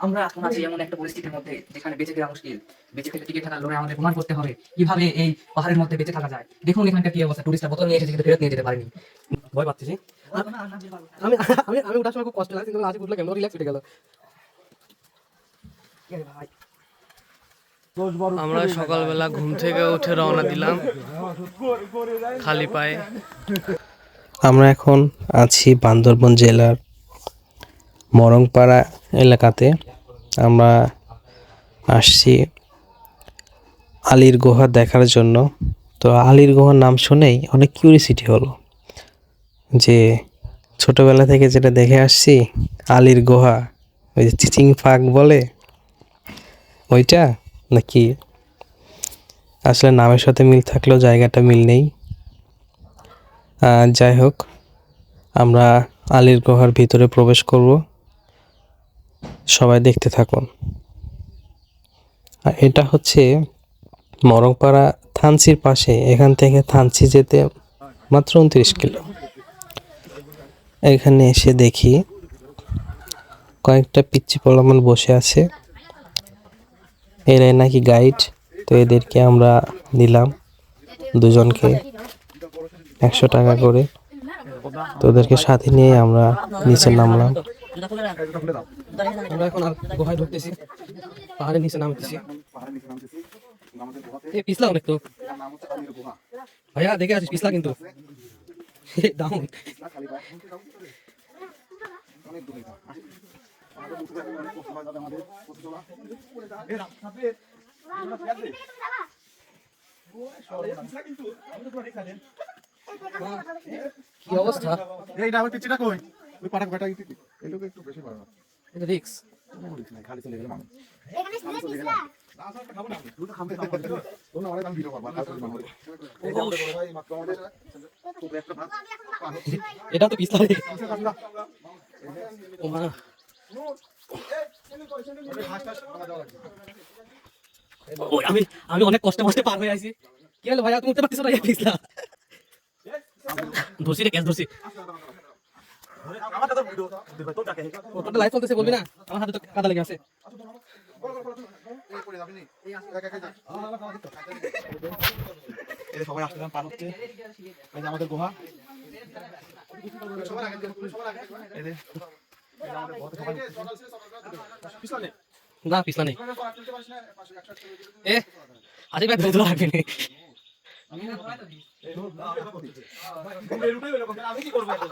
আমরা এখন আছি এমন একটা পরিস্থিতির মধ্যে যেখানে বেঁচে থাকা মুশকিল। বেঁচে থেকে টিকে থাকার লড়াই আমাদের প্রমাণ করতে হবে কিভাবে এই পাহাড়ের মধ্যে বেঁচে থাকা যায়। দেখুন এখানকার কি অবস্থা, টুরিস্টরা বোতল নিয়ে এসেছে কিন্তু ফেরত নিয়ে যেতে পারেনি। ভয় পাচ্ছি। আমি আমি আমি ওঠার সময় খুব কষ্ট লাগছে, কিন্তু আজ উঠলে কেমন রিল্যাক্স উঠে গেল। আমরা সকালবেলা ঘুম থেকে উঠে রওনা দিলাম খালি পায়ে। আমরা এখন আছি বান্দরবন জেলার মরংপাড়া এলাকাতে। আমরা আসছি আলীর গুহা দেখার জন্য। তো আলীর গুহার নাম শুনেই অনেক কিউরিসিটি হলো যে ছোটবেলা থেকে যেটা দেখে আসছি আলীর গুহা, ওই যে চিচিং ফাঁক বলে ওইটা নাকি। আসলে নামের সাথে মিল থাকলেও জায়গাটা মিল নেই। যাই হোক, আমরা আলীর গুহার ভিতরে প্রবেশ করব, সবাই দেখতে থাকুন। আর এটা হচ্ছে মরংপাড়া থানচির পাশে। এখান থেকে থানচি যেতে মাত্র 29 কিলো। এখানে এসে দেখি কয়েকটা পিচ্চি পোলামান বসে আছে, এরাই নাকি গাইড। তো এদেরকে আমরা দিলাম দুজনকে 100 টাকা করে। তো ওদেরকে সাথে নিয়ে আমরা নিচে নামলাম। আমরা এখন গুহায় ঢুকতেছি, পাহাড়ের নিচে নামতেছি। পিছলা অনেক তো ভাইয়া, দেখে আসিস পিছলা কিন্তু ডাউন। কি অবস্থা? এইটা আমার পিচ্চিটা কই? ওই পাটা কাটা এই লোক একটু বেশি ভালো। এটা রিক্স। রিক্স নাই, খালি চলে গেল মানুষ। এখানে চলে পিছলা। না স্যার খাবো না। দুটো খামতে খাবো। তোমরা অনেক আমি ভিডিও করব আর কাজ করব। এই যে আমাদের বড় ভাই মাত্র আমাদের খুব একটা ভাত। এটা তো পিছলা রে। ও মা, আমি আমি অনেক কষ্টে কষ্টে পার হয়ে আইছি। কি হলো ভাইয়া, তুমি উঠতে পারতেছো না? পিছলা ধরছি রে, ক্যাচ ধরছি। আমারটা তো ভিডিও দেখো তো দেখে। ওটা লাইভ চলতেছে, বলবি না? আমার হাতে তো কাদা লেগে আছে। এই সবাই আসলাম পার হচ্ছে। এই যে আমাদের গুহা। এই যে আমাদের বহুত সবাই পিছনে না, পিছলা নেই। এ আজকে ভাই ধরে রাখবি না। আমি কি করব এখন?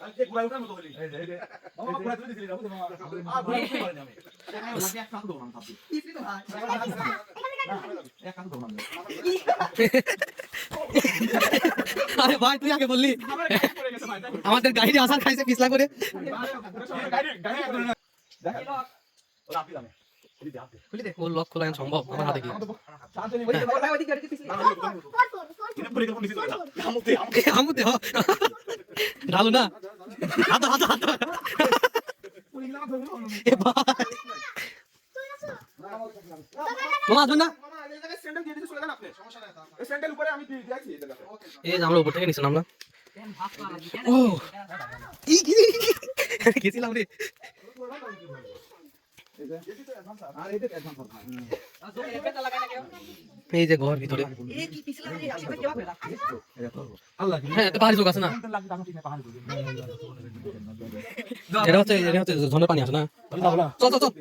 কালকে ঘুরাই উঠার মতো হলি। এই যে মামা ঘুরাই তুলে দিছিলি, আর ঘুরাই উঠতে পারিনি আমি। এক কান দৌড়াম ভাবছি। এক কান দৌড়াম। আরে ভাই, তুই আগে বললি। আমাদের গাড়ি আসার খাইছে পিছলা করে। ও লক খোলা সম্ভব আমার হাতে কি? ঢালু না, হাত হাত হাত। তোমার আসবেন না? এই যে আমরা উপর থেকে নিছিলাম না। ও গেছিলাম রে। এই যে ঘর ভিতরে, হ্যাঁ পাহাড়ি চোখ আছে না? এটা হচ্ছে ঝর্ণার পানি আছে না? চল চল চল।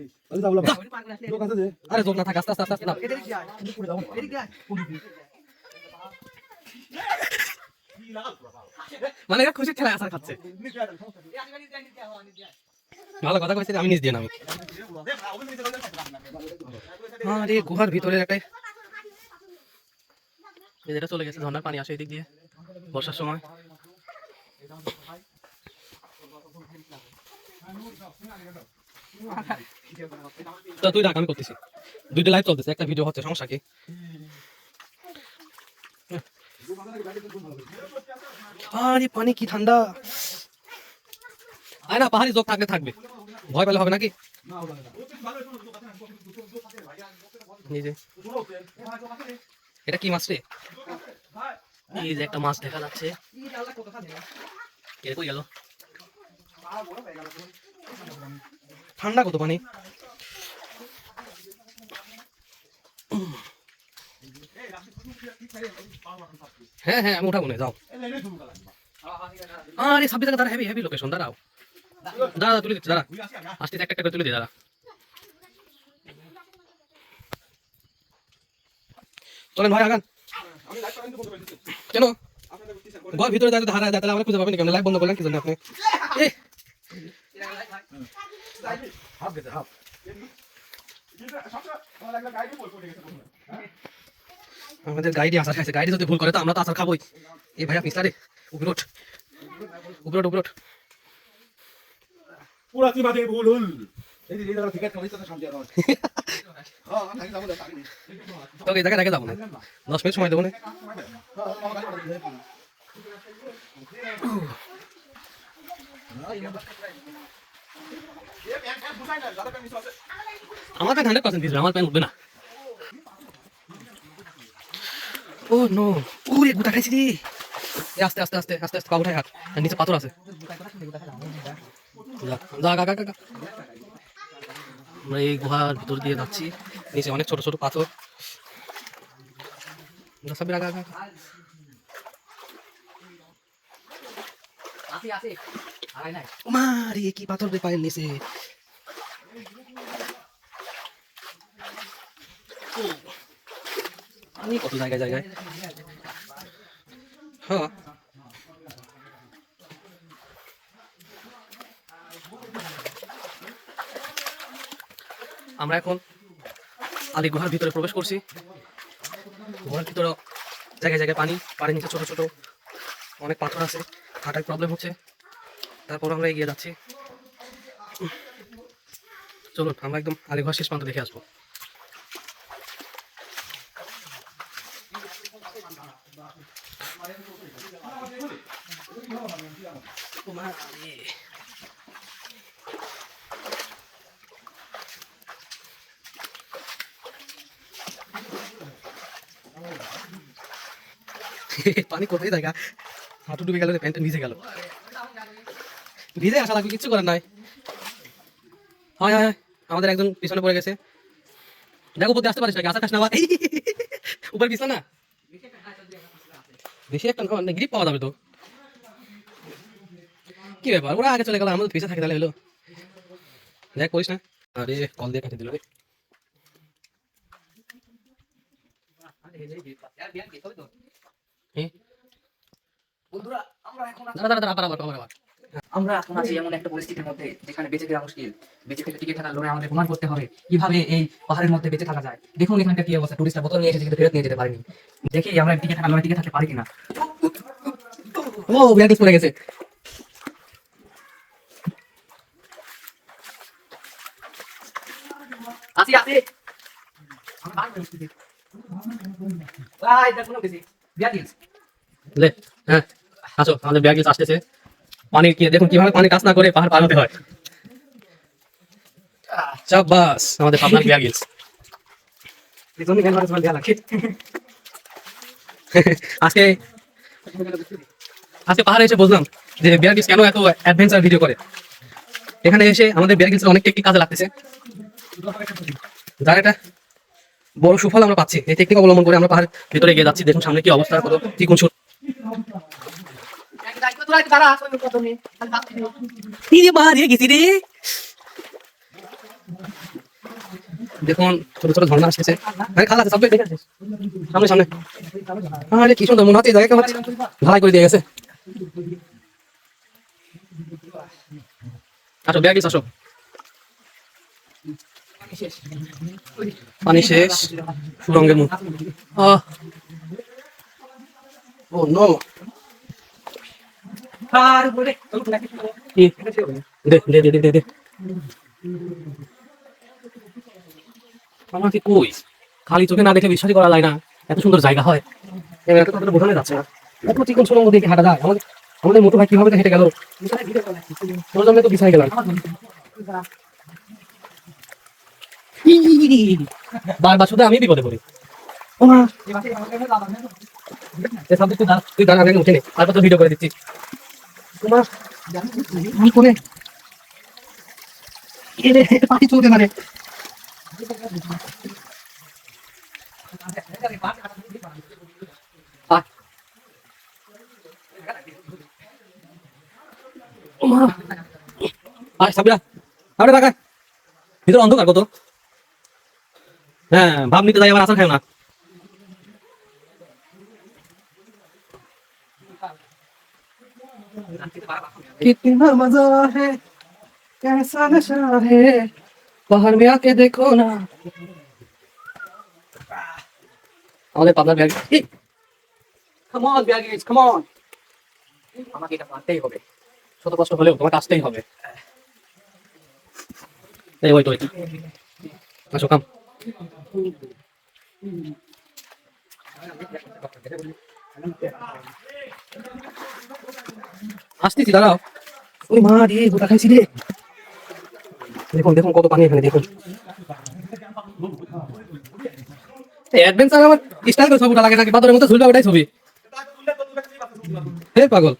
আরে চোখ না থাক, আস্তে আস্তে আস্তে আস্তে। মানে এরা খুশির ঠেলায় আসার খাচ্ছে। ভালো কথা কইছিস, আমি নিচ দিয়ে নামি। আরে গুহার ভিতরে একটা যেটা চলে গেছে, ঝর্ণার পানি আসে এদিক দিয়ে বর্ষার সময়। তো তুই ডাক, আমি করতেছি। দুইটা লাইভ চলতেছে, একটা ভিডিও হচ্ছে, সমস্যা কি? আরে পানি কি ঠান্ডা! আয় না, পাহাড়ি চোখ থাকলে থাকবে, ভয় পেলে হবে নাকি? এটা কি মাছ রে? এই যে একটা মাছ দেখা যাচ্ছে, এর কই গেল? ঠান্ডা কত পানি। হ্যাঁ হ্যাঁ আমি উঠাবো না, যাও। আরে 26 টাকা, দাঁড়া, হেভি হেভি লোকেশন, দাঁড়াও দাঁড়া, তুলে দিচ্ছি, দাঁড়া, আসতে একটা একটা করে তুলে দিই, দাঁড়া। চলেন ভাই আগান। কেন ঘর ভিতরে যাই হারা যায়, তাহলে আমরা খুঁজে পাবেন কেন? লাইভ বন্ধ করলেন কি জন্য আপনি? আমাদের গাইডে আসার খাইছে, গাইডে যদি ভুল করে তো আমরা তো আসার খাবোই। এই ভাইয়া পিছলা রে, উপরে ওঠ, উপরে ওঠ, উপরে ওঠ। পুরা কি বাদে ভুল এই যে দাদা টিকেট খালি তো শান্তি আর হ্যাঁ আমি যাবো না পারি তোকে এই জায়গায় রেখে যাবো না, 10 মিনিট সময় দেবো না। আমার প্যান্ট 100% দিয়েছিল, আমার প্যান্ট উঠবে না। ও নো, ওরে গুতা খাইছি রে। আস্তে আস্তে আস্তে আস্তে আস্তে পা উঠাই, হাত আর নিচে পাথর আছে। যা যা গা গা গা। আমরা এই গুহার ভিতর দিয়ে যাচ্ছি, নিচে অনেক ছোট ছোট পাথর। সাবির আগা আগা। মারি কি পাথর রে পায়ের নিচে। আমি কত জায়গায় জায়গায়। হ্যাঁ আমরা এখন আলী গুহার ভিতরে প্রবেশ করছি। গুহার ভিতরে জায়গায় জায়গায় পানি, পানির নিচে ছোট ছোট অনেক পাথর আছে, হাঁটার প্রবলেম হচ্ছে। তারপর আমরা এগিয়ে যাচ্ছি। চলুন আমরা একদম আলী গুহার শেষ প্রান্ত দেখে আসবো। পানি কোথায় জায়গা, হাঁটু ডুবে গেল, প্যান্ট ভিজে গেল। ভিজে আসা লাগবে, কিচ্ছু করার নাই। হয় হয় আমাদের একজন পিছনে পড়ে গেছে। দেখো উপর আসতে পারিস নাকি, আসা খাস না, উপরে পিছনে না বেশি একটা গ্রিপ পাওয়া যাবে তো। কি ব্যাপার, ওরা আগে চলে গেল, আমাদের পিছিয়ে থাকে, তাহলে হলো। দেখ করিস না, আরে কল দিয়ে কাটে দিল রে। আমরা এখন আছি এমন একটা পরিস্থিতির মধ্যে যেখানে বেঁচে ফেরা মুশকিল। বেঁচে ফেলে টিকে থাকার লড়াই আমাদের প্রমাণ করতে হবে কিভাবে এই পাহাড়ের মধ্যে বেঁচে থাকা যায়। দেখুন এখানকার কি অবস্থা, টুরিস্টরা বোতল নিয়ে এসে কিন্তু ফেরত নিয়ে যেতে পারেনি। দেখি আমরা টিকে থাকার লড়াই টিকে থাকতে পারি কিনা। ও ব্যাগিস পড়ে গেছে। আসি আসি ভাই, দেখুন বেশি বিয়াদিস লে হ্যাঁ আসো, আমাদের ব্যাগিস আসতেছে। পানি কি দেখুন কিভাবে পানি কাজ না করে পাহাড় পার হতে হয়। চাবাস আমাদের পাবনার ব্যাগিস। পিছনে গেল আর দেয়া লাগে। আজকে আজকে পাহাড়ে এসে বুঝলাম যে বিয়ারগিলস কেন এত অ্যাডভেঞ্চার ভিডিও করে। এখানে এসে আমাদের বিয়ারগিলস অনেক টেকনিক কাজে লাগতেছে, যার একটা বড় সুফল আমরা পাচ্ছি। এই টেকনিক অবলম্বন করে আমরা পাহাড়ের ভিতরে এগিয়ে যাচ্ছি। দেখুন সামনে কি অবস্থা, কত কি কোন দেখুন ছোট ছোট ঝর্ণা আসতেছে, খাল আছে, সামনে সামনে। আরে কি সুন্দর, মনে হচ্ছে জায়গা কেমন ঢালাই করে দিয়ে গেছে। আসো ব্যাগিস আসো, পানি শেষ, সুরঙ্গের মুখ। ও নো, দে দে দে দে দে। আমাকে কই, খালি চোখে না দেখে বিশ্বাসই করা যায় না এত সুন্দর জায়গা হয়। এত কতটা বোঝানো যাচ্ছে না, এত চিকন সুরঙ্গ দেখে হাঁটা যায়। আমাদের মতো ভাই কিভাবে হেঁটে গেল, তোর জন্য তো বিছাই গেলাম। বারবার শুধু আমি বিপদে পড়ি। তুই দাঁড়া, উঠে নে, তারপর তো ভিডিও করে দিচ্ছি। তোমার করে পাখি চলতে মানে সাবিরা সামনে তাকায় ভিতরে অন্ধকার কত হ্যাঁ ভাব নিতে যাই আবার আসার খায় না कितना मजा है कैसा नशा है बाहर में आके देखो ना আমাদের পাবনার bag come on baggage come on আমাকে এটা পারতেই হবে। শত কষ্ট হলেও তোমাকে আসতেই হবে এই ওই তো আসো কাম আসতেছি দাঁড়াও ওই মা রে গোটা খাইছি রে দেখুন দেখুন কত পানি এখানে দেখুন অ্যাডভেঞ্চার আমার স্টাইল করে ছবিটা লাগে নাকি বাদরের মতো ঝুলবে ওটাই ছবি হে পাগল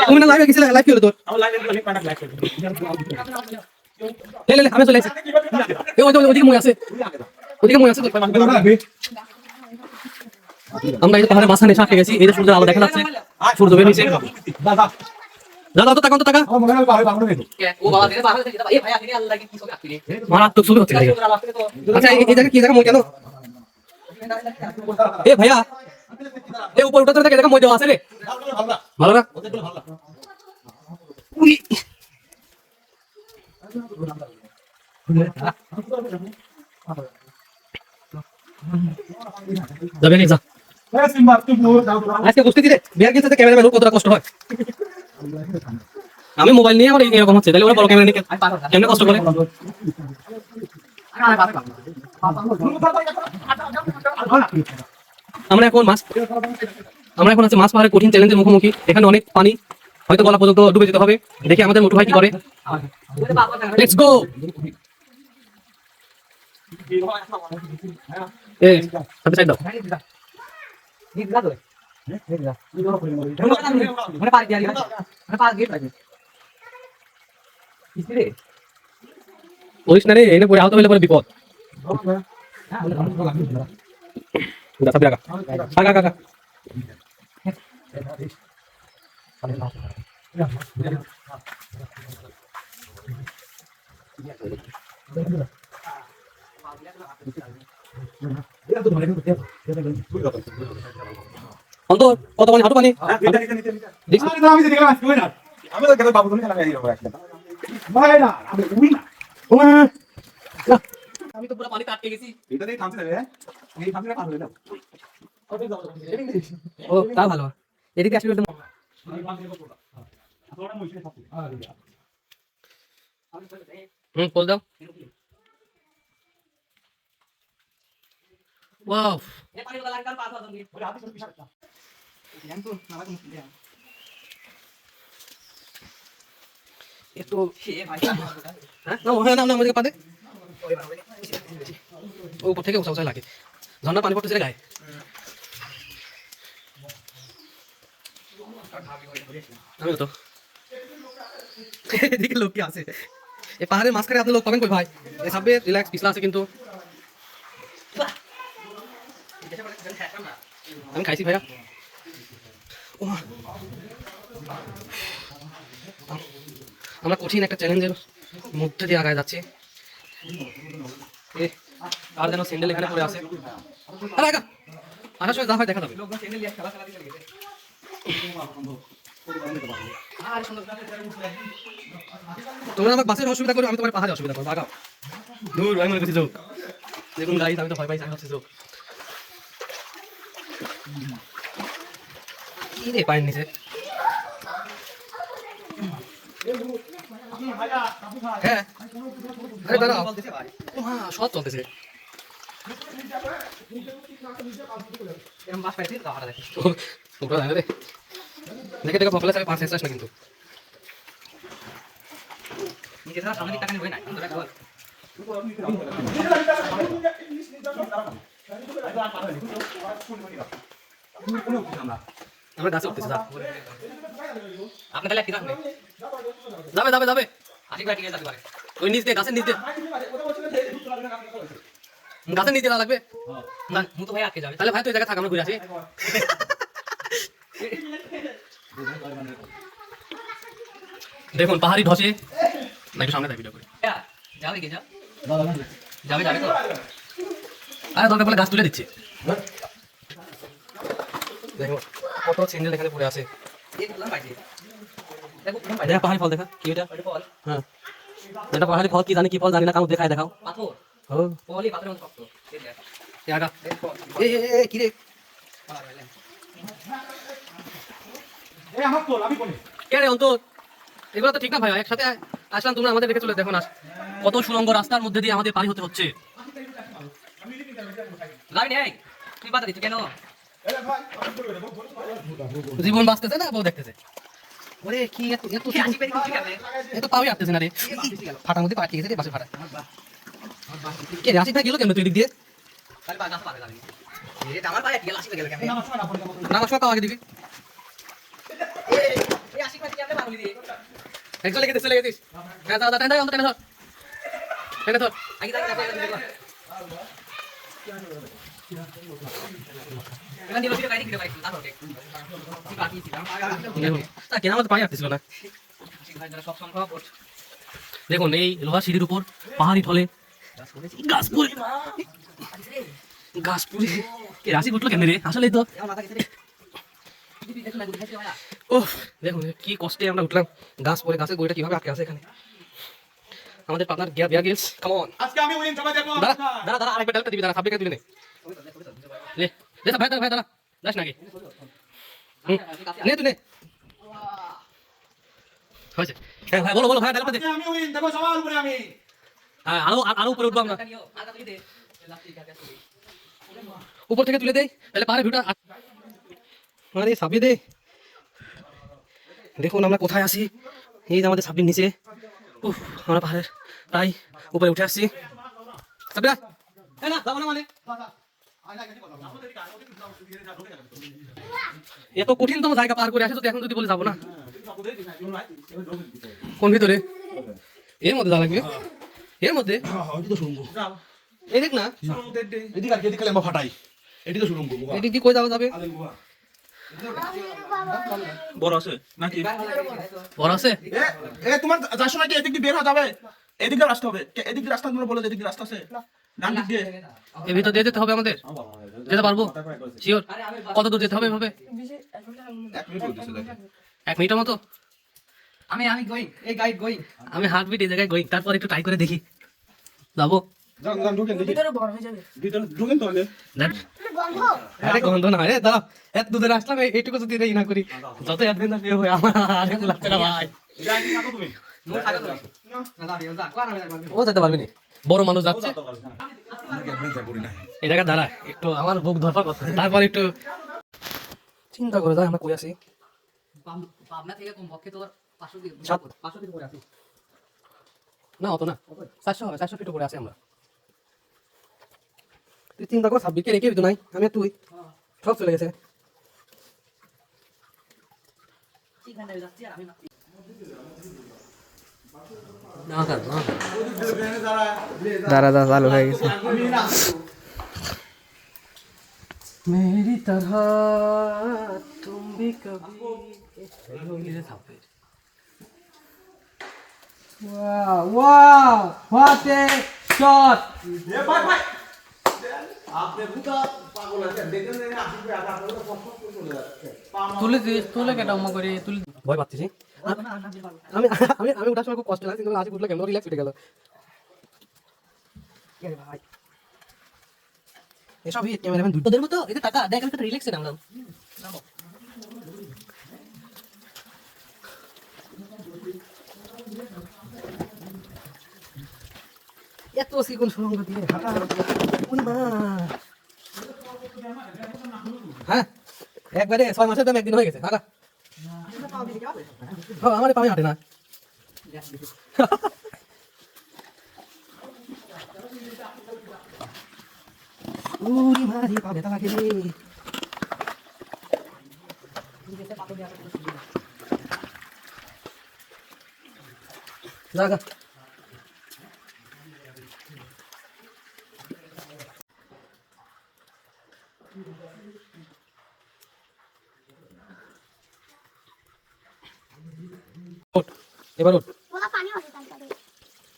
তুমি না লাইভে গেছিলে লাইভ কি হলো তোর লে লে লে আমি চলে আসি এই ওইদিকে মই আছে ওইদিকে মই আছে তো আমরা এই পাহাড়ে মাঝখানে এসে আটকে গেছি এই যে সূর্যের আলো দেখা যাচ্ছে সূর্য বের হয়েছে দাদা তো টাকা ও বাবা দিলে বাবা দিলে এই ভাই আপনি আল্লাহ কি ছবি আঁকলি মারাত্মক ছবি হচ্ছে আচ্ছা এই জায়গা কি জায়গা মই কেন এ ভাইয়া এ উপর উঠাতে দেখে দেখা মই দেওয়া আছে রে ভালো না উই যাবে না যা আজকে বুঝতে দিলে বিয়ার গেছে ক্যামেরাম্যান কতটা কষ্ট হয় আমি মোবাইল নিয়ে আমার এরকম হচ্ছে তাহলে ওরা বড় ক্যামেরা নিয়ে কেমনে কষ্ট করে আমরা এখন আছে মাছ পাহাড়ের কঠিন চ্যালেঞ্জের মুখোমুখি এখানে অনেক পানি হয়তো গলা পর্যন্ত ডুবে যেতে হবে দেখি আমাদের মোটু ভাই কি করে লেটস গো এই সাথে সাইড দাও ওইস না রে এনে পরে আহত হইলে পরে বিপদ অন্তর কত পানি হাঁটু পানি আমি তো পুরো পানিতে আটকে গেছি ও তা ভালো এদিকে আসলে বল দাও ওয়াও একটু না আমাদের পাতে উপর থেকে উঁচা উঁচা লাগে ঝর্ণা পানি পড়তেছে গায়ে আমি তো এদিকে লোক কি আছে এই পাহাড়ের মাঝখানে আপনি লোক পাবেন কই ভাই এই সাবে রিল্যাক্স পিছলা আছে কিন্তু আমি খাইছি ভাইয়া আমরা কঠিন একটা চ্যালেঞ্জের মধ্যে দিয়ে আগায় যাচ্ছি আর যেন স্যান্ডেল এখানে পড়ে আছে আসার সময় যা হয় দেখা যাবে তোমরা আমাকে বাসের অসুবিধা করো আমি তোমার পাহাড়ে অসুবিধা করবো আগাও দূর আমি মনে করছি যোগ দেখুন গাড়ি আমি তো ভয় পাইছি আমি হচ্ছে যোগ কি রে পায়ের নিচে হ্যাঁ আরে দাঁড়াও সব চলতেছে দেখে দেখে পকলে পাঁচ শেষ না কিন্তু আমরা গাছে উঠতেছি আপনি তাহলে কি রাখবে? যাবে যাবে যাবে আশিক ভাই টিকে যেতে পারে। ওই নিচ দিয়ে গাছের নিচ দিয়ে গাছের নিচে না লাগবে না, মুতো ভাই আটকে যাবে। তাহলে ভাই তুই জায়গা থাক আমরা ঘুরে আসি দেখুন পাহাড়ি ধসে না একটু সামনে ভিডিও করি যাবে কি যাও? যাবে তো? আরে দরকার পড়লে গাছ তুলে দিচ্ছে দেখো কত সিঙ্গেল এখানে পড়ে আছে এই বললাম পাইছি। দেখো কোন পাইছে? দেখা পাহাড়ি ফল দেখা কি এটা ওটা ফল। হ্যাঁ এটা পাহাড়ি ফল কি জানি কি ফল জানি না কারণ দেখায় দেখাও পাথর। ও ফলই পাথরের মতো শক্ত। এই দেখ। এ আগা এই ফল। এ কি রে পালা গেলেন। কে রে অন্তর এগুলো তো ঠিক না ভাই একসাথে আসলাম তোমরা আমাদের রেখে চলে দেখো না কত সুরঙ্গ রাস্তার মধ্যে দিয়ে আমাদের পারি হতে হচ্ছে লাভ নেই। তুই বাধা দিচ্ছ কেন? জীবন বাঁচতেছে না বউ দেখতেছে ওরে কি এত এত কি আশিক ভাই কি খাবে? এত পাওয়াই আসতেছে না রে ফাটার মধ্যে পাঠিয়ে গেছে রে বাসে ফাটা কে রে আসিফ ভাই গেল কেন তুই দিক দিয়ে তাহলে বাগাস পাবে যাবে। এটা আমার পায়ে গেল আশিক ভাই গেল কেন? না আমার সময় আগে দিবি এই আশিক ভাই কি আপনি মারুলি দিয়ে? একজন লেগে চলে গেছিস হ্যাঁ দাদা টেনে অন্তর টেনে ধর টেনে ধর আগে যাই এখান দিয়ে ভিডিও বাইরে বাইরে তারপর দেখ। কি বাকি ছিল? তা কেন আমাদের পায়ে আসতেছিল না আশিক ভাই যারা সব সম্ভব ওঠ। দেখুন এই লোহার সিঁড়ির উপর পাহাড়ি ঢলে গাছ পুড়ে গাছ পুড়ে কে রাশি উঠলো কেন রে আসলে তো আমার মাথা গেছে রে। দিদি দেখো না গুলি খাইছে ভাইয়া। ও দেখুন কি কষ্টে আমরা উঠলাম গাছ পরে গাছের গড়িটা কিভাবে আটকে আছে এখানে আমাদের partner Bear Grylls come on আজকে আমি উইন জমা দেব দাঁড়া দাঁড়া দাঁড়া আরেকবার ডালটা দিবি দাঁড়া সাবজেক্ট দিবি নে লে দে ভাই দাঁড়া যাস না আগে নে তুই নে হয়েছে হ্যাঁ ভাই বলো ভাই ডালটা দে আজকে আমি উইন দেখো সবার উপরে আমি হ্যাঁ আরো উপরে উঠবো আমরা নিও আগা তুই দে। লাস্ট ঠিক আছে। উপর থেকে তুলে দেই তাহলে পাহাড়ের ভিউটা আরে সাবিয়ে দে দেখুন আমরা কোথায় আছি এই যে আমাদের সাবির নিচে উফ আমরা পাহাড়ের প্রায় উপরে উঠে আসছি সাবিরা এই না যাবো না মানে এত কঠিনতম জায়গা পার করে আসে তো এখন যদি বলে যাবো না কোন ভিতরে এর মধ্যে যা লাগবে এর মধ্যে এই দেখ না এদিকে আর এদিকে লেম্বা ফাটাই এটি তো সুরঙ্গ এদিক দিয়ে কই যাওয়া যাবে বড় আছে নাকি বড় আছে এ তোমার যার সময় কি এদিক দিয়ে বের হওয়া যাবে এদিক দিয়ে রাস্তা হবে এদিক দিয়ে রাস্তা তোমরা বলো যে এদিক দিয়ে রাস্তা আছে ডান দিক দিয়ে এর ভিতর দিয়ে যেতে হবে আমাদের যেতে পারবো শিওর কত দূর যেতে হবে এভাবে 1 মিনিট বলতেছে দেখো 1 মিনিটের মতো আমি গোইং এই গাইড গোইং। আমি হার্টবিট এই জায়গায় গোয়িং তারপর একটু ট্রাই করে দেখি যাবো যান যান ঢোকেন দেখি ভিতরে বড় হয়ে যাবে ভিতরে ঢোকেন তাহলে দেখ আরে গন্ধ না রে দাঁড়া এত দূরে আসলাম এইটুকু যদি রেই না করি যত অ্যাডভেঞ্চার বিয়ে হয় আমার আর কিছু লাগছে না ভাই এটা কি কাটো তুমি মোর আগা তো না দাঁড়া যা কোন আমি যাবো। ও যেতে পারবি না বড় মানুষ যাচ্ছে আমি অ্যাডভেঞ্চার করি না এই জায়গা দাঁড়া একটু আমার বুক ধরপার কথা তারপর একটু চিন্তা করে যাই আমরা কই আছি পাবনা থেকে কমপক্ষে তোর 500 দিন সাত। 500 দিন পরে আসি। না অত না 400 ফিট উপরে আছি আমরা তুই চিন্তা কর সাব্বিরকে রেখে দিত নাই আমি আর তুই সব চলে গেছে এখানে যাচ্ছি আর আমি না। দাঁড়া চালু হয়ে গেছে मेरी तरह तुम भी कभी wow what a shot এ ভাই ভাই আপনি বুটা পাগল আছেন দেখেন না আসবে আর আপনারা কষ্ট করে চলে যাচ্ছে তুলে কেটে অম্মা করে তুলে ভয় পাচ্ছি আমি আমি আমি ওঠার সময় খুব কষ্ট লাগছে কিন্তু আজকে উঠলে কেমন রিল্যাক্স উঠে গেল ভাই এসব হিট ক্যামেরাম্যান দুটোদের মতো এতে টাকা দেখ আমি তো রিল্যাক্সে নামলাম এত সিকন সুরঙ্গ দিয়ে হাঁটা ওই মা হ্যাঁ একবারে 6 মাসের দাম একদিন হয়ে গেছে হাঁটা আমার পায়ে হাঁটে না উরি মারি পা ব্যথা লাগে রে জায়গা এবার ওঠ।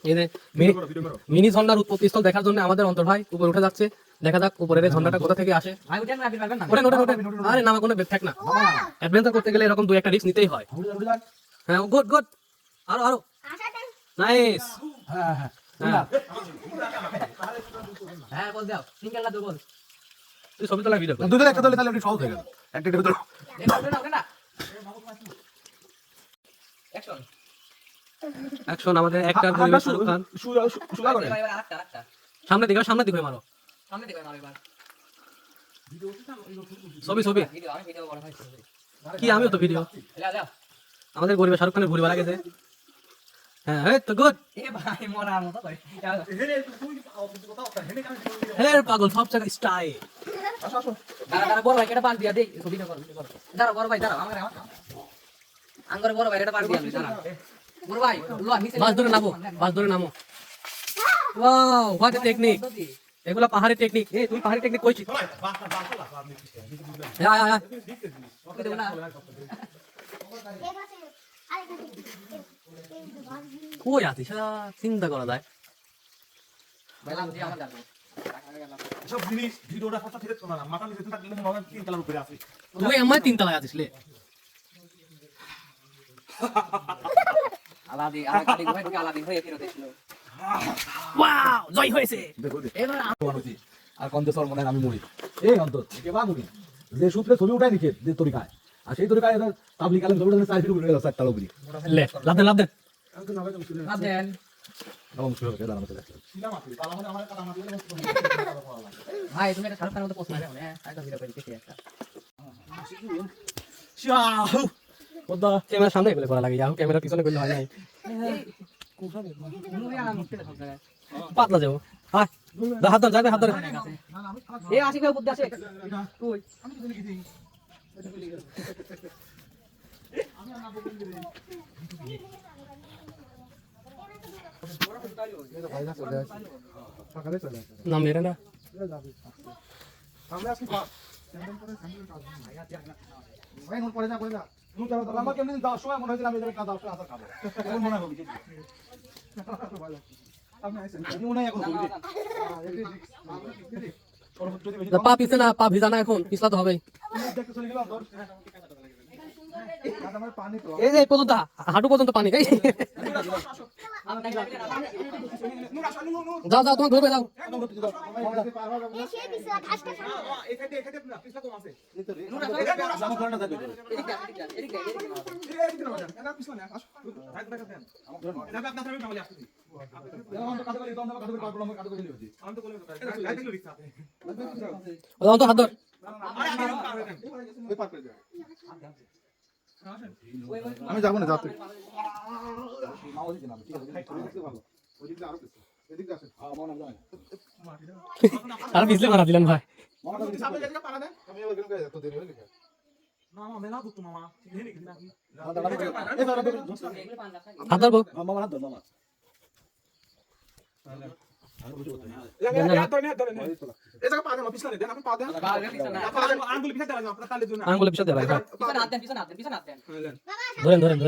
এই যে মিনি ঝর্ণার উৎপত্তিস্থল দেখার জন্য আমাদের অন্তর ভাই উপরে উঠে যাচ্ছে। দেখা যাক উপরের এই ঝর্ণাটা কোথা থেকে আসে। ভাই উঠেন না, আপনি পারবেন না। ওঠেন ওঠেন ওঠেন। আরে নামা কোনো ঠেক না, অ্যাডভেঞ্চার করতে গেলে এরকম দুই একটা রিস্ক নিতেই হয়। হ্যাঁ গুড গুড, আরো আরো নাইস। হ্যাঁ হ্যাঁ হ্যাঁ বল দাও, সিঙ্গেল না দুবল। তুই ছবি তোলা ভিডিও কর। দুজন একটা দলে তাহলে একটু সহজ হয়ে গেল। একটা একটা ভিতরে ওঠেন না। অ্যাকশন। অ্যাকশন। আমাদের একটার পরিবেশ শাহরুখ খান। সুগা করে এবার আরেকটা। সামনে দিকে মারো। সামনে দিকে মারো এবার। ছবি আমি ভিডিও বড় ভাই। কি, আমিও তো ভিডিও। যাও। আমাদের গরিবে শাহরুখ খানের ভুরি মারা গেছে। হ্যাঁ এই তো গুড। এ ভাই মরার মতো করে। হের পাগল সব জায়গায় স্টাইল। দাঁড়া বড় ভাই এটা পার দিয়া দেই, ছবিটা করো। দাঁড়া বড় ভাই দাঁড়াও, আমার আঙ্গরে বড় ভাই এটা পার দিয়া দাঁড়া। বড় ভাই লো নিচে বাস ধরে নামো। Wow what a technique. এগুলা পাহাড়ি টেকনিক। এই তুমি পাহাড়ি টেকনিক কইছিস? হ্যাঁ কই আছিস? চিন্তা করা যায়। বললাম যে আমার যাবো। সব জিনিস ভিডিওটা ফাটা থেকে শোনা না মাথা নিচে থাকলে মনে তিন কালার উপরে আছে তুই আমার 3 তলায় আছিস লে। আলাদি আমার কালি ঘুরে ঢুকে আলাদি হয়ে ফেরত এসেছিল। ওয়াও জয় হয়েছে। দেখো এবার মানুষই আর কন্দেশ্বর মনে হয় আমি মরি এই অন্তর কে বা মরি যে সূত্রে ছবি উঠাই নিখে যে তরিকায় আর সেই তরিকায় পাবলিক আলেম ছবিটা সাইড ফিট উঠে গেল সাইড তালো বুঝি লে লাভ দে আদেন এবং শুরু হয়ে দাঁড়ানো চলে ভাই তুমি এটা শাহরুখ খানের মতো পোস্ট মারবে না? একটা ভিডিও করে দেখি একটা। ওদা ক্যামেরার সামনে এগুলো করা লাগে। যাও ক্যামেরার পিছনে করলে হয় নাই। মুভি আনা মুশকিল সব জায়গায়। পাতলা যাবো। হায় হাত ধর, যাবে হাত ধর। এ আশিক ভাই বুদ্ধি আছে। তুই সকালে চলে আসে নাম মেরে না। আমরা আজকে ভাই নোট পড়ে যা তুমি যাও আমার কেমন দিন যাওয়ার সময় মনে হয়েছিল আমি যাবো যাওয়ার সময় আসার খাবো এখন মনে হবে আপনি আইছেন আমি মনে হয় এখন না, পা পিছে না, পা ভিজা না, এখন পিছলা তো হবে। দেখতে চলে গেলাম ধর আমার পানি তো এই যে পর্যন্ত হাঁটু পর্যন্ত পানি। এই যাও তোমার ধরবে যাও। তো হাত ধর। আমি যাবো না যাতে আর পিছলে মারা দিলেন ভাই। হাত ধরবো। আঙ্গুলে পিছাতে ভাই। পিছনে হাত দেন, পিছনে হাত দেন। ধরেন।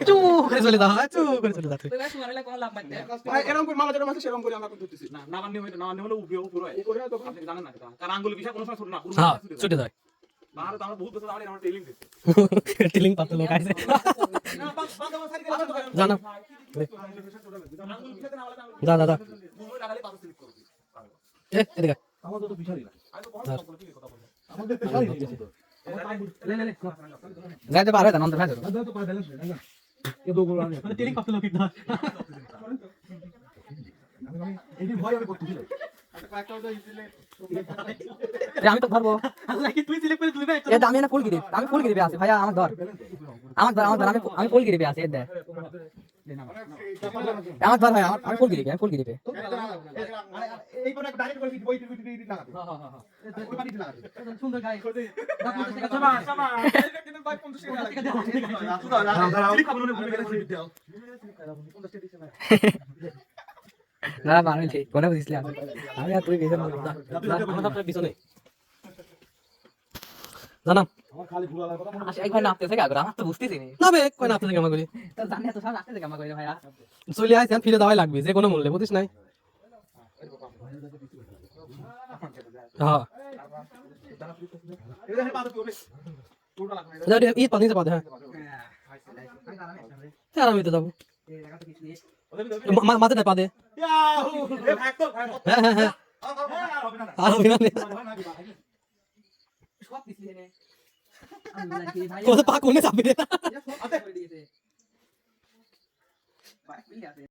চুপ করে চলে দাও, চুপ করে চলে দাও। তুই ভাই শুনালে কোনো লাভ পাইতে। এরকম করে মালা যেরকম আছে সেরকম করে আমরা করতেছি না নাগান নিয়ম না নিয়ম হলো উপরে উপরে তো আপনি জানেন না কারণ আঙ্গুল বিষয় কোনো সময় ছোট না হ্যাঁ ছুটে যায়। না তো আমরা বহুত বছর আমরা আমরা টেলিং দিছি টিলিং পাতলা লোক আছে না পাঁচ আমার সাইড গেল জানো। আঙ্গুল বিষয় না আলাদা যা যা যা। উপরে লাগালে পাঁচ স্লিপ করবে এদিকে আমার তো পিছারি না আমি তো কথা বলতে কি কথা বলতে আমাদের পিছারি যাইতে পারে না নন্দ ভাই ধরো। তো পায় ব্যালেন্স নেই না এ দো গোল আমি টিলিং পাতলা লোক না। এই ভয় আমি করতেছি আমি তো ধরবো। তুই সিলেক্ট করে তুলবে। এ আমি না ফুল গিরিপ, আমি ফুল গিরিপে আছি ভাইয়া, আমার ধর। আমার ধর আমি ফুল গিরিপে আছি এ দে। আমার ধর ভাই আমি ফুল দিবি আমি ফুল দিবি এই কোন ডাইরেক্ট করে ওই লাগাতে ওই পানিতে লাগাতে সুন্দর গায়ে সামা সামা কিন্তু ভাই 50 টাকা লাগে চিলি খাবো না ভুলে গেছি দাও না পানি ঠিক কোনে বুঝিসলি আমি আর তুই বেজন আপনার পিছনে জানাম খালি ভুলা লাগা কথা আসে এক ভাই নাপতেছে কি আগে আমার তো বুঝতেছি নি না বে কই না আপনাদের কেমন করি তো জানি তো সব আসতেছে কেমন করে ভাইয়া চলে আইছেন ফিরে দাওয়াই লাগবে যে কোনো মূল্যে বুঝিস নাই হ্যাঁ এটা হেল বাদ করে পুরো লাগবে যাও এই পানি যা পাদে হ্যাঁ হ্যাঁ আমি তো যাবো মাথাটা পাদে ইয়াহু এ ভাগ তো হ্যাঁ হ্যাঁ হ্যাঁ হবে না আর হবে না সব পিছলি নে আমি বলি ভাই কোথা পা কোনে যাবে সব করে দিয়েছে ভাই মিল আছে